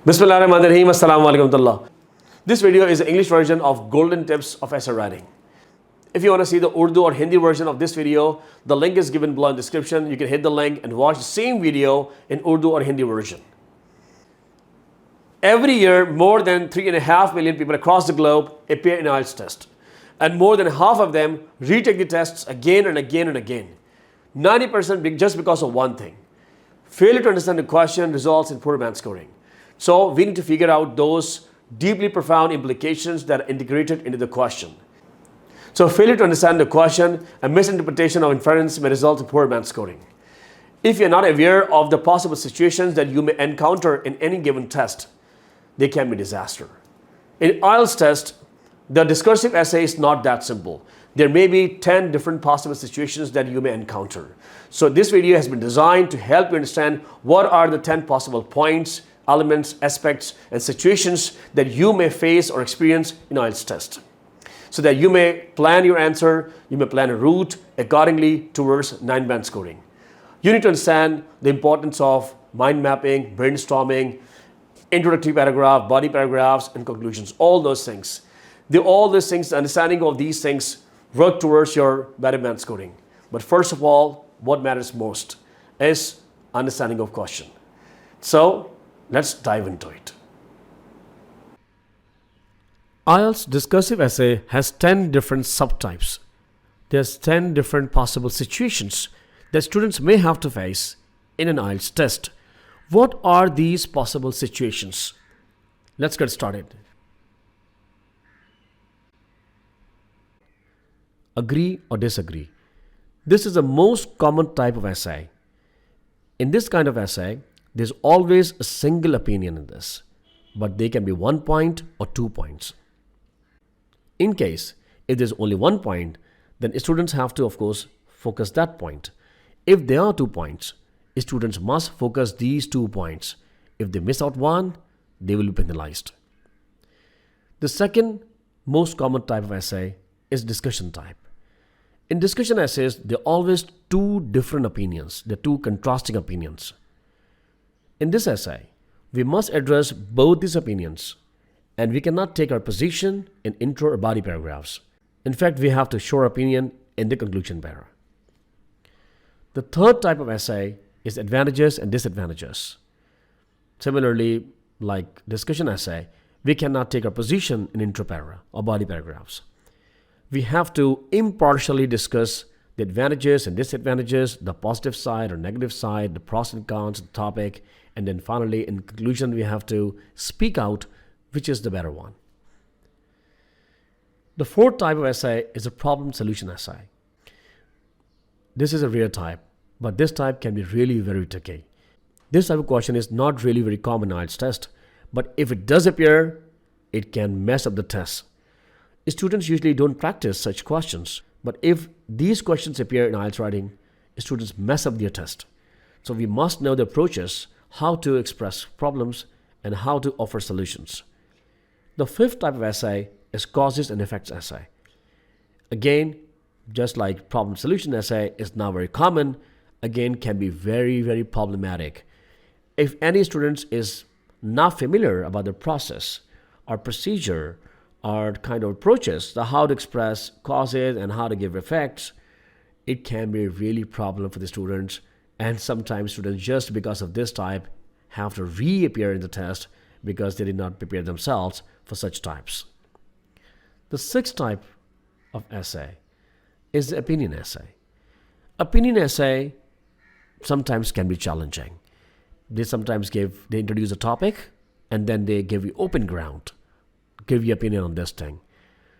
Bismillahirrahmanirrahim. Assalamu alaikum warahmatullah. This video is the English version of Golden Tips of Essay Writing. If you want to see the Urdu or Hindi version of this video, the link is given below in the description. You can hit the link and watch the same video in Urdu or Hindi version. Every year, more than 3.5 million people across the globe appear in IELTS test. And more than half of them retake the tests again and again and again. 90% just because of one thing. Failure to understand the question results in poor band scoring. So we need to figure out those deeply profound implications that are integrated into the question. So failure to understand the question and misinterpretation of inference may result in poor band scoring. If you're not aware of the possible situations that you may encounter in any given test, they can be disaster. In IELTS test, the discursive essay is not that simple. There may be 10 different possible situations that you may encounter. So this video has been designed to help you understand what are the 10 possible points, elements, aspects, and situations that you may face or experience in IELTS test. So that you may plan your answer, you may plan a route accordingly towards 9-band scoring. You need to understand the importance of mind mapping, brainstorming, introductory paragraph, body paragraphs, and conclusions, all those things. All these things, the understanding of these things work towards your better band scoring. But first of all, what matters most is understanding of question. So let's dive into it. IELTS discursive essay has 10 different subtypes. There's 10 different possible situations that students may have to face in an IELTS test. What are these possible situations? Let's get started. Agree or disagree. This is the most common type of essay. In this kind of essay, there's always a single opinion in this, but they can be 1 point or 2 points. In case, if there's only 1 point, then students have to, of course, focus that point. If there are 2 points, students must focus these 2 points. If they miss out one, they will be penalized. The second most common type of essay is discussion type. In discussion essays, there are always 2 different opinions. There are 2 contrasting opinions. In this essay, we must address both these opinions, and we cannot take our position in intro or body paragraphs. In fact, we have to show our opinion in the conclusion para. The third type of essay is advantages and disadvantages. Similarly, like discussion essay, we cannot take our position in intro para or body paragraphs. We have to impartially discuss the advantages and disadvantages, the positive side or negative side, the pros and cons of the topic, and then finally in conclusion we have to speak out which is the better one. The fourth type of essay is a problem solution essay. This is a rare type, but this type can be really very tricky. This type of question is not really very common in IELTS test, but if it does appear, it can mess up the test. Students usually don't practice such questions, but if these questions appear in IELTS writing, students mess up their test. So we must know the approaches, how to express problems, and how to offer solutions. The fifth type of essay is causes and effects essay. Again, just like problem solution essay is now very common, again can be very, very problematic. If any student is not familiar about the process or procedure or kind of approaches, the how to express causes and how to give effects, it can be a really problem for the students, and sometimes students just because of this type have to reappear in the test because they did not prepare themselves for such types. The sixth type of essay is the opinion essay. Opinion essay sometimes can be challenging. They introduce a topic and then they give you open ground, give your opinion on this thing.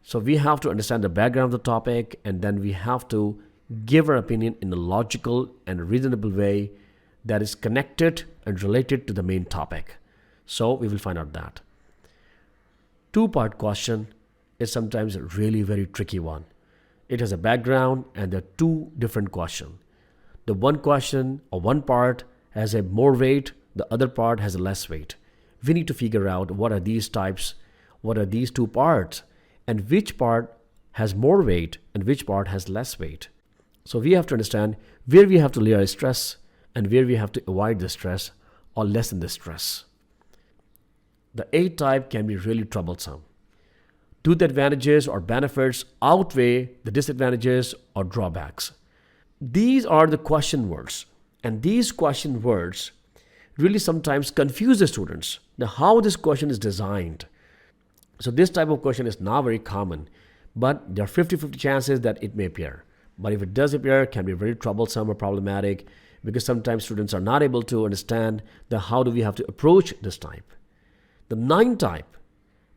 So we have to understand the background of the topic, and then we have to give our opinion in a logical and reasonable way that is connected and related to the main topic. So we will find out that. 2-part question is sometimes a really very tricky one. It has a background and there are 2 different questions. The one question or one part has a more weight, the other part has a less weight. We need to figure out what are these types, what are these 2 parts, and which part has more weight and which part has less weight. So we have to understand where we have to lay our stress and where we have to avoid the stress or lessen the stress. The A type can be really troublesome. Do the advantages or benefits outweigh the disadvantages or drawbacks? These are the question words, and these question words really sometimes confuse the students. Now, how this question is designed. So this type of question is not very common, but there are 50-50 chances that it may appear. But if it does appear, it can be very troublesome or problematic because sometimes students are not able to understand the how do we have to approach this type. The 9 type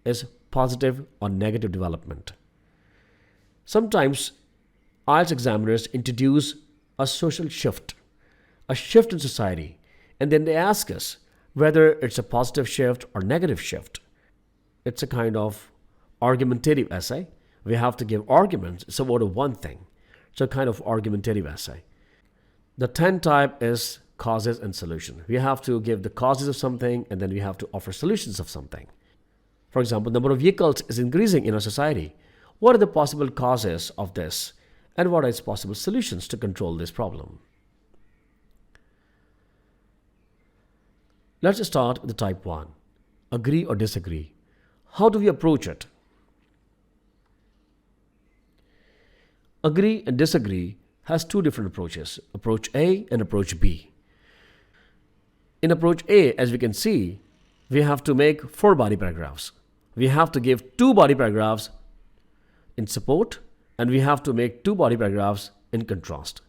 is positive or negative development. Sometimes IELTS examiners introduce a social shift, a shift in society, and then they ask us whether it's a positive shift or negative shift. It's a kind of argumentative essay. We have to give arguments. It's about one thing. It's a kind of argumentative essay. The 10 type is causes and solution. We have to give the causes of something and then we have to offer solutions of something. For example, the number of vehicles is increasing in our society. What are the possible causes of this? And what are its possible solutions to control this problem? Let's start with the type 1. Agree or disagree. How do we approach it? Agree and disagree has 2 different approaches, approach A and approach B. In approach A, as we can see, we have to make 4 body paragraphs. We have to give 2 body paragraphs in support and we have to make 2 body paragraphs in contrast.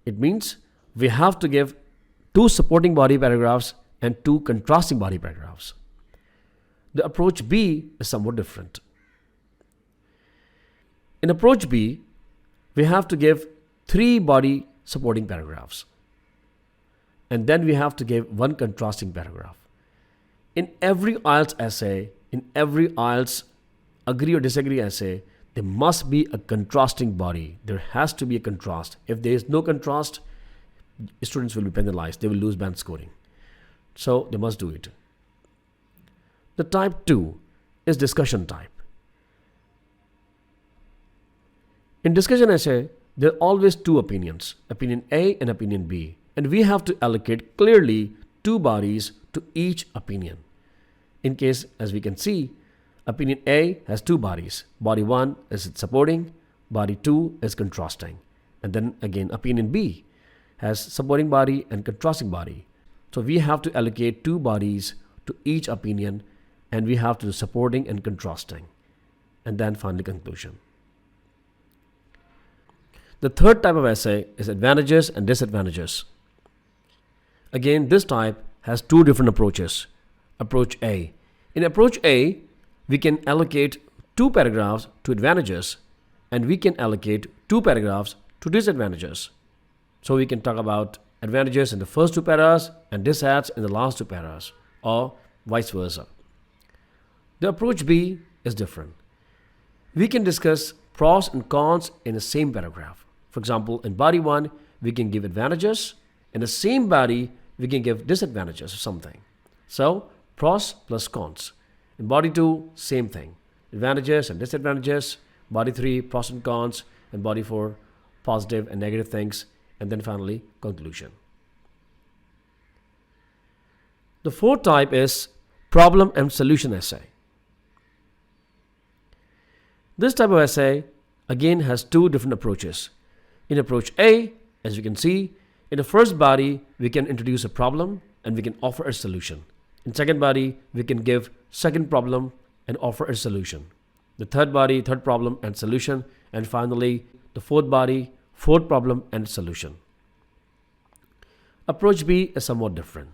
It means we have to give 2 supporting body paragraphs and 2 contrasting body paragraphs. The approach B is somewhat different. In approach B, we have to give 3 body supporting paragraphs. And then we have to give 1 contrasting paragraph. In every IELTS essay, in every IELTS agree or disagree essay, there must be a contrasting body. There has to be a contrast. If there is no contrast, students will be penalized. They will lose band scoring. So they must do it. The type 2 is discussion type. In discussion essay, there are always 2 opinions, opinion A and opinion B. And we have to allocate clearly 2 bodies to each opinion. In case, as we can see, opinion A has 2 bodies. Body 1 is supporting, body 2 is contrasting. And then again, opinion B has supporting body and contrasting body. So we have to allocate 2 bodies to each opinion and we have to do supporting and contrasting. And then finally conclusion. The third type of essay is advantages and disadvantages. Again, this type has 2 different approaches. Approach A. In approach A, we can allocate 2 paragraphs to advantages and we can allocate 2 paragraphs to disadvantages. So we can talk about advantages in the first 2 paras and disads in the last 2 paras, or vice versa. The approach B is different. We can discuss pros and cons in the same paragraph. For example, in body 1, we can give advantages. In the same body, we can give disadvantages of something. So, pros plus cons. In body 2, same thing. Advantages and disadvantages. Body 3, pros and cons. And body 4, positive and negative things. And then finally, conclusion. The fourth type is problem and solution essay. This type of essay again has 2 different approaches. In approach A, as you can see, in the first body, we can introduce a problem and we can offer a solution. In second body, we can give second problem and offer a solution. The third body, third problem and solution. And finally, the fourth body, fourth problem and solution. Approach B is somewhat different.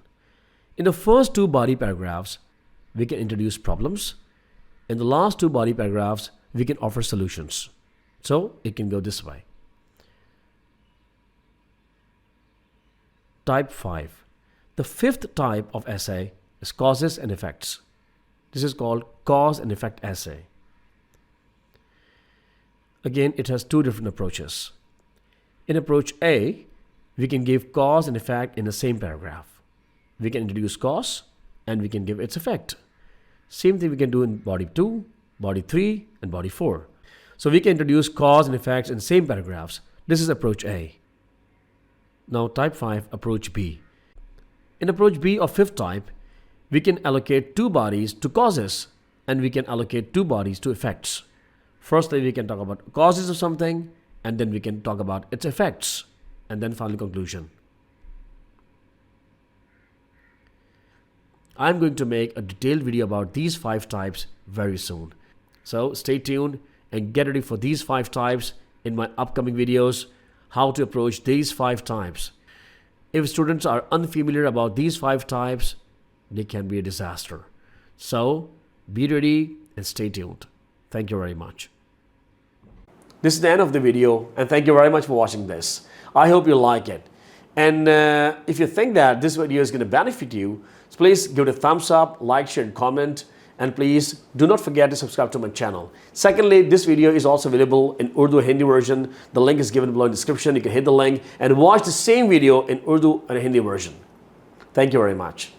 In the first 2 body paragraphs, we can introduce problems. In the last 2 body paragraphs, we can offer solutions. So it can go this way. Type 5. The 5th type of essay is causes and effects. This is called cause and effect essay. Again, it has 2 different approaches. In approach A, we can give cause and effect in the same paragraph. We can introduce cause and we can give its effect. Same thing we can do in body 2, body 3 and body 4. So we can introduce cause and effects in the same paragraphs. This is approach A. Now type 5, approach B. In approach B of 5th type, We can allocate two bodies to causes, and we can allocate two bodies to effects. Firstly, we can talk about causes of something, and then we can talk about its effects, and then finally conclusion. I'm going to make a detailed video about these 5 types very soon. So stay tuned and get ready for these 5 types in my upcoming videos, how to approach these 5 types. If students are unfamiliar about these 5 types, they can be a disaster. So be ready and stay tuned. Thank you very much. This is the end of the video, and thank you very much for watching this. I hope you like it. And if you think that this video is going to benefit you, please give it a thumbs up, like, share, and comment. And please do not forget to subscribe to my channel. Secondly, this video is also available in Urdu and Hindi version. The link is given below in the description. You can hit the link and watch the same video in Urdu and Hindi version. Thank you very much.